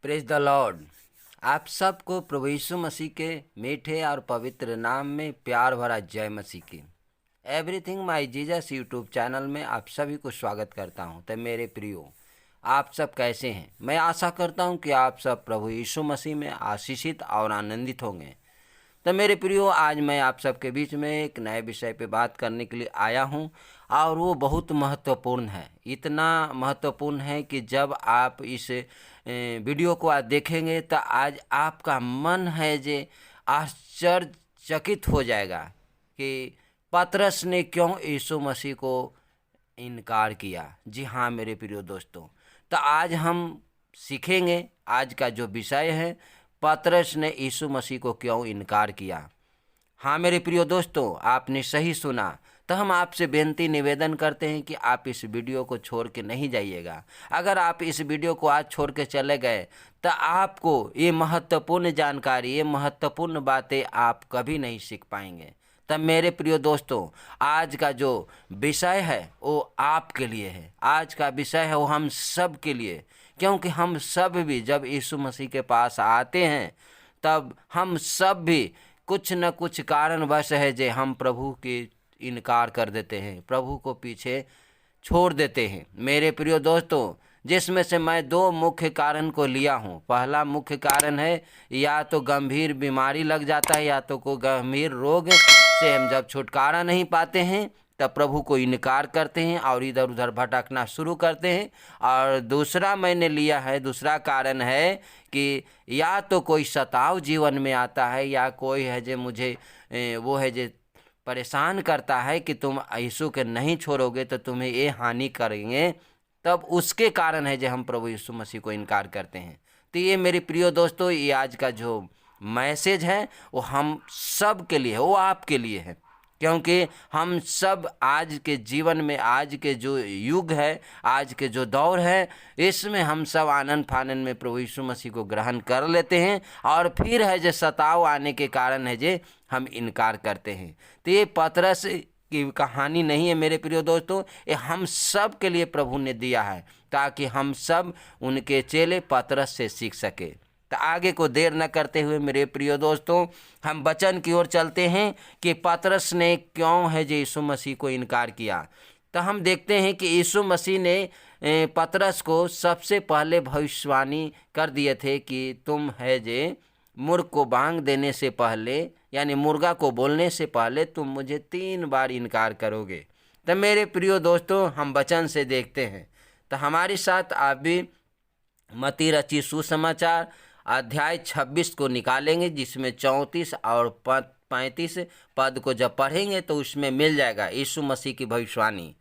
Praise the Lord. आप सबको प्रभु यीशु मसीह के मीठे और पवित्र नाम में प्यार भरा जय मसीह की। Everything my Jesus YouTube channel में आप सभी को स्वागत करता हूं। तो मेरे प्रियो, आप सब कैसे हैं? मैं आशा करता हूं कि आप सब प्रभु यीशु मसीह में आशीषित और आनंदित होंगे। तो मेरे प्रियो, आज मैं आप सबके बीच में एक नए विषय पे बात करने के लिए आया हूं और वो बहुत महत्वपूर्ण है। इतना महत्वपूर्ण है कि जब आप इस वीडियो को आज देखेंगे तो आज आपका मन है जे आश्चर्यचकित हो जाएगा कि पतरस ने क्यों यीशु मसीह को इनकार किया। जी हाँ मेरे प्रियो दोस्तों, तो आज हम सीखेंगे, आज का जो विषय है, पतरस ने यीशु मसीह को क्यों इनकार किया। हाँ मेरे प्रियो दोस्तों, आपने सही सुना। तो हम आपसे बेनती निवेदन करते हैं कि आप इस वीडियो को छोड़ के नहीं जाइएगा। अगर आप इस वीडियो को आज छोड़ के चले गए तो आपको ये महत्वपूर्ण जानकारी, ये महत्वपूर्ण बातें आप कभी नहीं सीख पाएंगे। तब मेरे प्रियो दोस्तों, आज का जो विषय है वो आपके लिए है। आज का विषय है वो हम सब के लिए, क्योंकि हम सब भी जब यीशु मसीह के पास आते हैं तब हम सब भी कुछ न कुछ कारणवश है जे हम प्रभु की इनकार कर देते हैं, प्रभु को पीछे छोड़ देते हैं। मेरे प्रिय दोस्तों, जिसमें से मैं दो मुख्य कारण को लिया हूँ। पहला मुख्य कारण है या तो गंभीर बीमारी लग जाता है या तो कोई गंभीर रोग से हम जब छुटकारा नहीं पाते हैं तब प्रभु को इनकार करते हैं और इधर उधर भटकना शुरू करते हैं। और दूसरा मैंने लिया है, दूसरा कारण है कि या तो कोई सताव जीवन में आता है या कोई है जो मुझे वो है जो परेशान करता है कि तुम यीशु के नहीं छोड़ोगे तो तुम्हें ये हानि करेंगे, तब उसके कारण है जो हम प्रभु यीशु मसीह को इनकार करते हैं। तो ये मेरे प्रिय दोस्तों, ये आज का जो मैसेज है वो हम सब के लिए है, वो आपके लिए है, क्योंकि हम सब आज के जीवन में, आज के जो युग है, आज के जो दौर है, इसमें हम सब आनंद फानन में प्रभु यीशु मसीह को ग्रहण कर लेते हैं और फिर है जो सताव आने के कारण है जे हम इनकार करते हैं। तो ये पतरस की कहानी नहीं है मेरे प्रिय दोस्तों, ये हम सब के लिए प्रभु ने दिया है ताकि हम सब उनके चेले पतरस से सीख सके। तो आगे को देर न करते हुए मेरे प्रिय दोस्तों, हम वचन की ओर चलते हैं कि पतरस ने क्यों है जो यीशु मसीह को इनकार किया। तो हम देखते हैं कि यीशु मसीह ने पतरस को सबसे पहले भविष्यवाणी कर दिए थे कि तुम है जे मुर्ग को बांग देने से पहले, यानी मुर्गा को बोलने से पहले तुम मुझे 3 बार इनकार करोगे। तो मेरे प्रिय दोस्तों, हम वचन से देखते हैं। तो हमारे साथ आप भी मत्ती रची सुसमाचार अध्याय 26 को निकालेंगे, जिसमें 34 और 35 पद को जब पढ़ेंगे तो उसमें मिल जाएगा यीशु मसीह की भविष्यवाणी।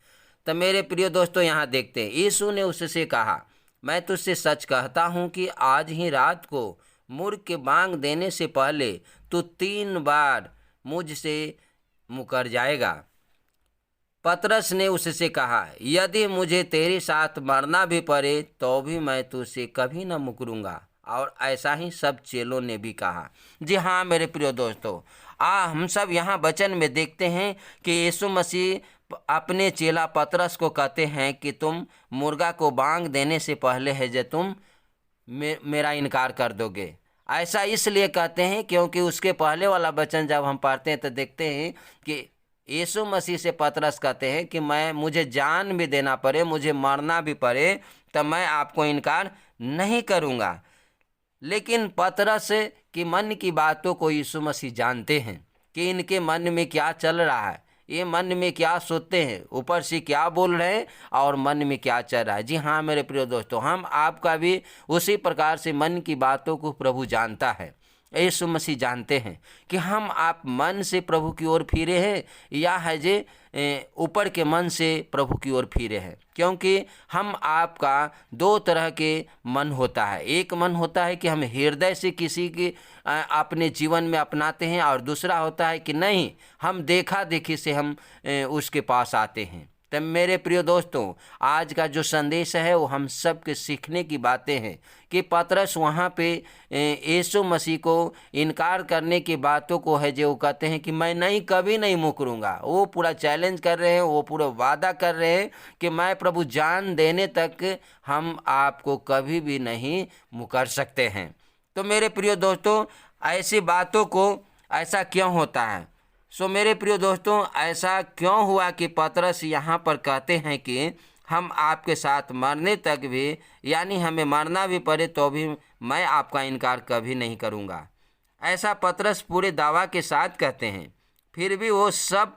तो मेरे प्रिय दोस्तों, यहाँ देखते हैं, यीशु ने उससे कहा, मैं तुझसे सच कहता हूँ कि आज ही रात को मुर्ग के बांग देने से पहले तू 3 बार मुझसे मुकर जाएगा। पतरस ने उससे कहा, यदि मुझे तेरे साथ मरना भी पड़े तो भी मैं तुझसे कभी न मुकरूंगा। और ऐसा ही सब चेलों ने भी कहा। जी हाँ मेरे प्रिय दोस्तों, हम सब यहाँ वचन में देखते हैं कि यीशु मसीह अपने चेला पतरस को कहते हैं कि तुम मुर्गा को बांग देने से पहले है जो तुम मेरा इनकार कर दोगे। ऐसा इसलिए कहते हैं क्योंकि उसके पहले वाला वचन जब हम पढ़ते हैं तो देखते हैं कि यीशु मसीह से पतरस कहते हैं कि मुझे जान भी देना पड़े, मुझे मरना भी पड़े, तो मैं आपको इनकार नहीं करूँगा। लेकिन पतरस की मन की बातों को यीशु मसीह जानते हैं कि इनके मन में क्या चल रहा है, ये मन में क्या सोचते हैं, ऊपर से क्या बोल रहे हैं और मन में क्या चल रहा है। जी हाँ मेरे प्रिय दोस्तों, हम आपका भी उसी प्रकार से मन की बातों को प्रभु जानता है। यीशु मसीह जानते हैं कि हम आप मन से प्रभु की ओर फिरे हैं या है जे ऊपर के मन से प्रभु की ओर फिरे हैं, क्योंकि हम आपका 2 तरह के मन होता है। एक मन होता है कि हम हृदय से किसी की अपने जीवन में अपनाते हैं और दूसरा होता है कि नहीं, हम देखा देखी से हम उसके पास आते हैं। तो मेरे प्रिय दोस्तों, आज का जो संदेश है वो हम सब के सीखने की बातें हैं कि पतरस वहाँ पे यीशु मसीह को इनकार करने की बातों को है जो वो कहते हैं कि मैं नहीं, कभी नहीं मुकरूंगा। वो पूरा चैलेंज कर रहे हैं, वो पूरा वादा कर रहे हैं कि मैं प्रभु जान देने तक हम आपको कभी भी नहीं मुकर सकते हैं। तो मेरे प्रिय दोस्तों, ऐसी बातों को ऐसा क्यों होता है? मेरे प्रिय दोस्तों, ऐसा क्यों हुआ कि पतरस यहाँ पर कहते हैं कि हम आपके साथ मरने तक भी, यानी हमें मरना भी पड़े तो भी मैं आपका इनकार कभी नहीं करूँगा। ऐसा पतरस पूरे दावा के साथ कहते हैं। फिर भी वो सब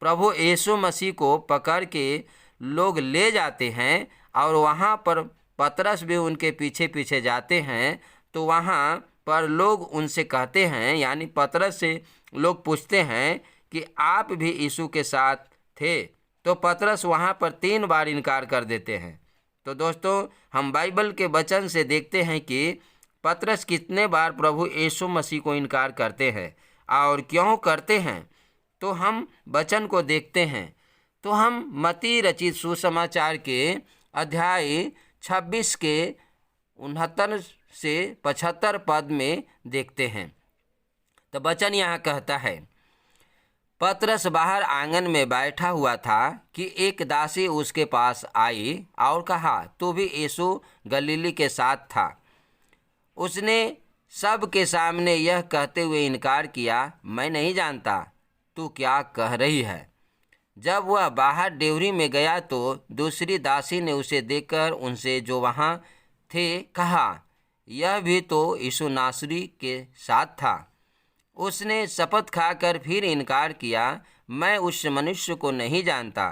प्रभु यीशु मसीह को पकड़ के लोग ले जाते हैं और वहाँ पर पतरस भी उनके पीछे पीछे जाते हैं। तो वहाँ पर लोग उनसे कहते हैं, यानी पतरस से लोग पूछते हैं कि आप भी यीशु के साथ थे? तो पतरस वहाँ पर 3 बार इनकार कर देते हैं। तो दोस्तों, हम बाइबल के वचन से देखते हैं कि पतरस कितने बार प्रभु यीशु मसीह को इनकार करते हैं और क्यों करते हैं। तो हम वचन को देखते हैं। तो हम मत्ती रचित सुसमाचार के अध्याय 26 के 69 से 75 पद में देखते हैं। तो वचन यहाँ कहता है, पतरस बाहर आंगन में बैठा हुआ था कि एक दासी उसके पास आई और कहा, तू भी यीशु गलीली के साथ था। उसने सब के सामने यह कहते हुए इनकार किया, मैं नहीं जानता, तू क्या कह रही है। जब वह बाहर डेवरी में गया तो दूसरी दासी ने उसे देखकर उनसे जो वहाँ थे कहा, यह भी तो यीशु नासरी के साथ था। उसने शपथ खाकर फिर इनकार किया, मैं उस मनुष्य को नहीं जानता।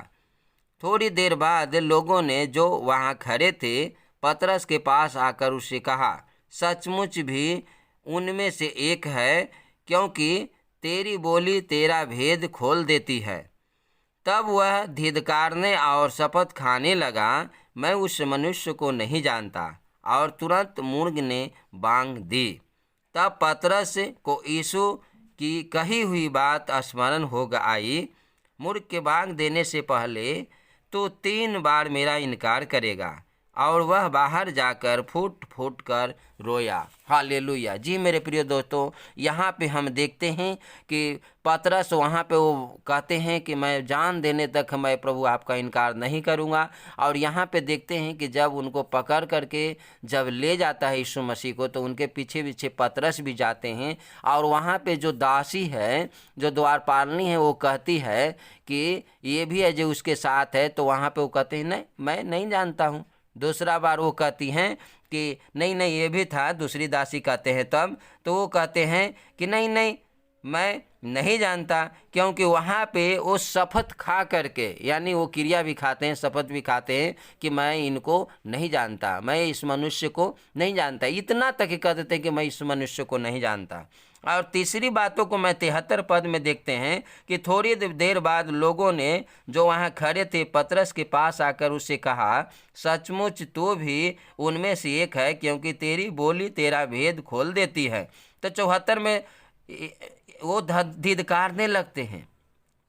थोड़ी देर बाद लोगों ने जो वहाँ खड़े थे पतरस के पास आकर उससे कहा, सचमुच भी उनमें से एक है, क्योंकि तेरी बोली तेरा भेद खोल देती है। तब वह धिदकारने और शपथ खाने लगा, मैं उस मनुष्य को नहीं जानता, और तुरंत मुर्ग ने बांग दी। तब पतरस को यीशु की कही हुई बात स्मरण हो आई, मुर्ग के बांग देने से पहले तो 3 बार मेरा इनकार करेगा। और वह बाहर जाकर फूट फूट कर रोया। हालेलुया। जी मेरे प्रिय दोस्तों, यहाँ पे हम देखते हैं कि पतरस वहाँ पे वो कहते हैं कि मैं जान देने तक मैं प्रभु आपका इनकार नहीं करूँगा। और यहाँ पे देखते हैं कि जब उनको पकड़ करके जब ले जाता है यीशु मसीह को, तो उनके पीछे पीछे पतरस भी जाते हैं। और वहाँ पे जो दासी है, जो द्वारपालनी है, वो कहती है कि ये भी है जो उसके साथ है। तो वहाँ पे वो कहते हैं, नहीं, मैं नहीं जानता हूँ। दूसरा बार वो कहती हैं कि नहीं नहीं ये भी था। दूसरी दासी कहते हैं तब, तो वो कहते हैं कि नहीं नहीं मैं नहीं जानता, क्योंकि वहाँ पे वो शपथ खा करके, यानी वो क्रिया भी खाते हैं, शपथ भी खाते हैं कि मैं इनको नहीं जानता, मैं इस मनुष्य को नहीं जानता। इतना तक कह देते हैं कि मैं इस मनुष्य को नहीं जानता। और तीसरी बातों को मैं 73 पद में देखते हैं कि थोड़ी देर बाद लोगों ने जो वहाँ खड़े थे पतरस के पास आकर उससे कहा, सचमुच तू भी उनमें से एक है, क्योंकि तेरी बोली तेरा भेद खोल देती है। तो 74 में वो धिदकारने लगते हैं,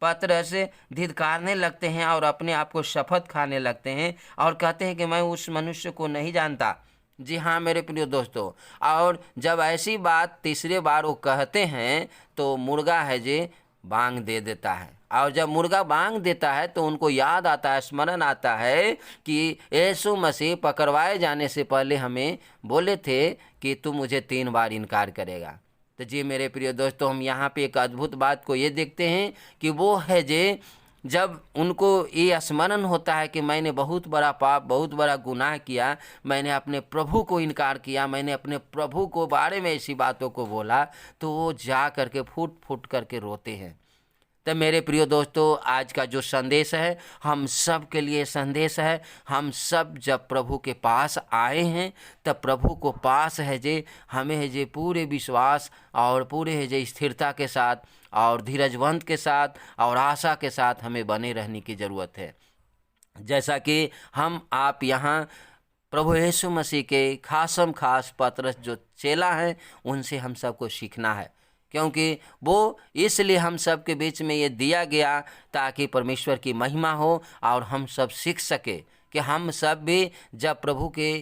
पतरस धिदकारने लगते हैं और अपने आप को शपथ खाने लगते हैं और कहते हैं कि मैं उस मनुष्य को नहीं जानता। जी हाँ मेरे प्रिय दोस्तों, और जब ऐसी बात तीसरे बार वो कहते हैं तो मुर्गा है जे बांग दे देता है। और जब मुर्गा बांग देता है तो उनको याद आता है, स्मरण आता है कि यीशु मसीह पकड़वाए जाने से पहले हमें बोले थे कि तू मुझे 3 बार इनकार करेगा। तो जी मेरे प्रिय दोस्तों, हम यहाँ पे एक अद्भुत बात को ये देखते हैं कि वो है जे जब उनको ये स्मरण होता है कि मैंने बहुत बड़ा पाप, बहुत बड़ा गुनाह किया, मैंने अपने प्रभु को इनकार किया, मैंने अपने प्रभु को बारे में ऐसी बातों को बोला, तो वो जा करके फूट फूट करके रोते हैं। तो मेरे प्रिय दोस्तों, आज का जो संदेश है हम सब के लिए संदेश है। हम सब जब प्रभु के पास आए हैं तब प्रभु को पास है जे हमें है जे पूरे विश्वास और पूरे है जे स्थिरता के साथ और धीरजवंत के साथ और आशा के साथ हमें बने रहने की ज़रूरत है। जैसा कि हम आप यहाँ प्रभु यीशु मसीह के खासम खास पतरस जो चेला हैं उनसे हम सबको सीखना है क्योंकि वो इसलिए हम सब के बीच में ये दिया गया ताकि परमेश्वर की महिमा हो और हम सब सीख सके कि हम सब भी जब प्रभु के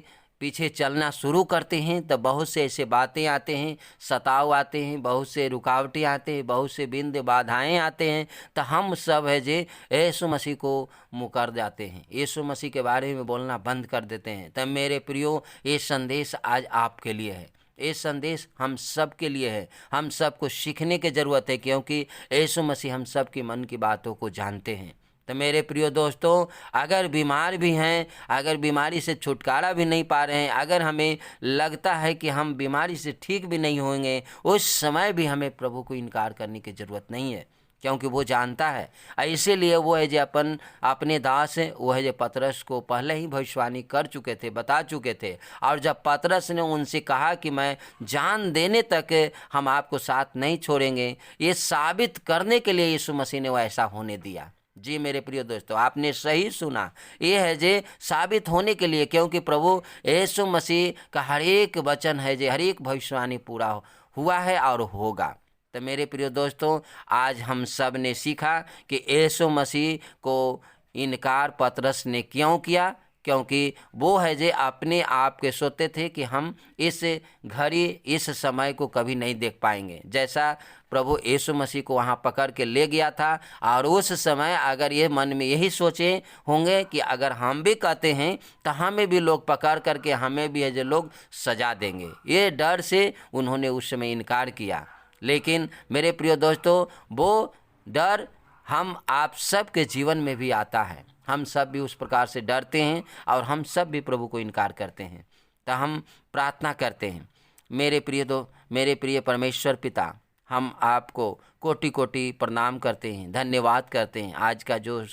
पीछे चलना शुरू करते हैं तो बहुत से ऐसे बातें आते हैं, सताव आते हैं, बहुत से रुकावटें आते हैं, बहुत से बिंद बाधाएं आते हैं, तो हम सब है जे यीशु मसीह को मुकर जाते हैं, यीशु मसीह के बारे में बोलना बंद कर देते हैं। तो मेरे प्रियो, ये संदेश आज आपके लिए है, ये संदेश हम सब के लिए है। हम सबको सीखने की ज़रूरत है क्योंकि यीशु मसीह हम सब की मन की बातों को जानते हैं। तो मेरे प्रिय दोस्तों, अगर बीमार भी हैं, अगर बीमारी से छुटकारा भी नहीं पा रहे हैं, अगर हमें लगता है कि हम बीमारी से ठीक भी नहीं होंगे, उस समय भी हमें प्रभु को इनकार करने की ज़रूरत नहीं है, क्योंकि वो जानता है। इसीलिए वो है जो अपने दास है, वो है जो पतरस को पहले ही भविष्यवाणी कर चुके थे, बता चुके थे। और जब पतरस ने उनसे कहा कि मैं जान देने तक हम आपको साथ नहीं छोड़ेंगे, ये साबित करने के लिए यीशु मसीह ने वो ऐसा होने दिया। जी मेरे प्रिय दोस्तों, आपने सही सुना, ये है जे साबित होने के लिए, क्योंकि प्रभु यीशु मसीह का हर एक वचन है जे हर एक भविष्यवाणी पूरा हुआ है और होगा। तो मेरे प्रिय दोस्तों, आज हम सब ने सीखा कि यीशु मसीह को इनकार पतरस ने क्यों किया, क्योंकि वो है जे अपने आप के सोचते थे कि हम इस घड़ी इस समय को कभी नहीं देख पाएंगे। जैसा प्रभु यीशु मसीह को वहाँ पकड़ के ले गया था, और उस समय अगर ये मन में यही सोचे होंगे कि अगर हम भी कहते हैं तो हमें भी लोग पकड़ करके हमें भी है जो लोग सजा देंगे, ये डर से उन्होंने उस समय इनकार किया। लेकिन मेरे प्रिय दोस्तों, वो डर हम आप सब के जीवन में भी आता है। हम सब भी उस प्रकार से डरते हैं और हम सब भी प्रभु को इनकार करते हैं। तो हम प्रार्थना करते हैं, मेरे प्रिय परमेश्वर पिता, हम आपको कोटि कोटि प्रणाम करते हैं, धन्यवाद करते हैं। आज का जो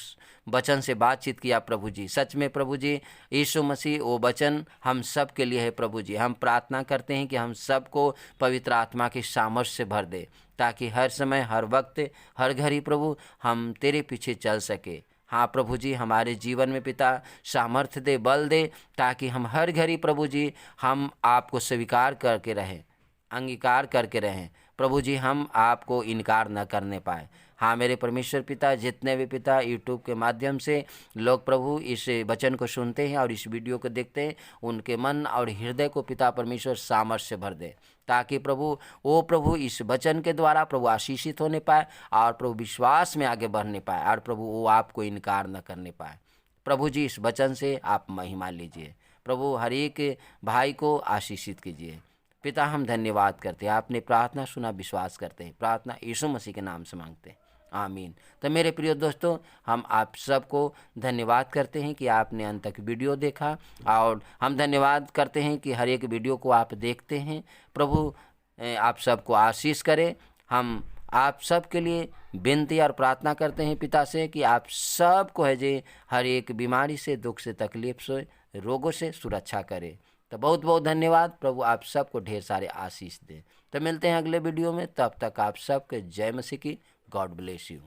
वचन से बातचीत किया प्रभु जी, सच में प्रभु जी यीशु मसीह वो वचन हम सब के लिए है प्रभु जी। हम प्रार्थना करते हैं कि हम सबको पवित्र आत्मा की सामर्थ्य से भर दे, ताकि हर समय, हर वक्त, हर घड़ी प्रभु हम तेरे पीछे चल सके। हाँ प्रभु जी, हमारे जीवन में पिता सामर्थ्य दे, बल दे, ताकि हम हर घड़ी प्रभु जी हम आपको स्वीकार करके रहें, अंगीकार करके रहें प्रभु जी, हम आपको इनकार न करने पाए। हाँ मेरे परमेश्वर पिता, जितने भी पिता यूट्यूब के माध्यम से लोग प्रभु इस वचन को सुनते हैं और इस वीडियो को देखते हैं, उनके मन और हृदय को पिता परमेश्वर सामर्थ्य से भर दे, ताकि प्रभु इस वचन के द्वारा प्रभु आशीषित होने पाए और प्रभु विश्वास में आगे बढ़ने पाए, और प्रभु वो आपको इनकार न करने पाए। प्रभु जी इस वचन से आप महिमा लीजिए, प्रभु हर एक भाई को आशीषित कीजिए। पिता हम धन्यवाद करते हैं, आपने प्रार्थना सुना, विश्वास करते हैं, प्रार्थना यीशु मसीह के नाम से मांगते हैं, आमीन। तो मेरे प्रिय दोस्तों, हम आप सबको धन्यवाद करते हैं कि आपने अंत तक वीडियो देखा, और हम धन्यवाद करते हैं कि हर एक वीडियो को आप देखते हैं। प्रभु आप सबको आशीष करे। हम आप सब के लिए विनती और प्रार्थना करते हैं पिता से कि आप सबको है जे हर एक बीमारी से, दुख से, तकलीफ से, रोगों से सुरक्षा करे। तो बहुत बहुत धन्यवाद। प्रभु आप सबको ढेर सारे आशीष दे। तो मिलते हैं अगले वीडियो में, तब तक आप सबके जय मसीह की। God bless you.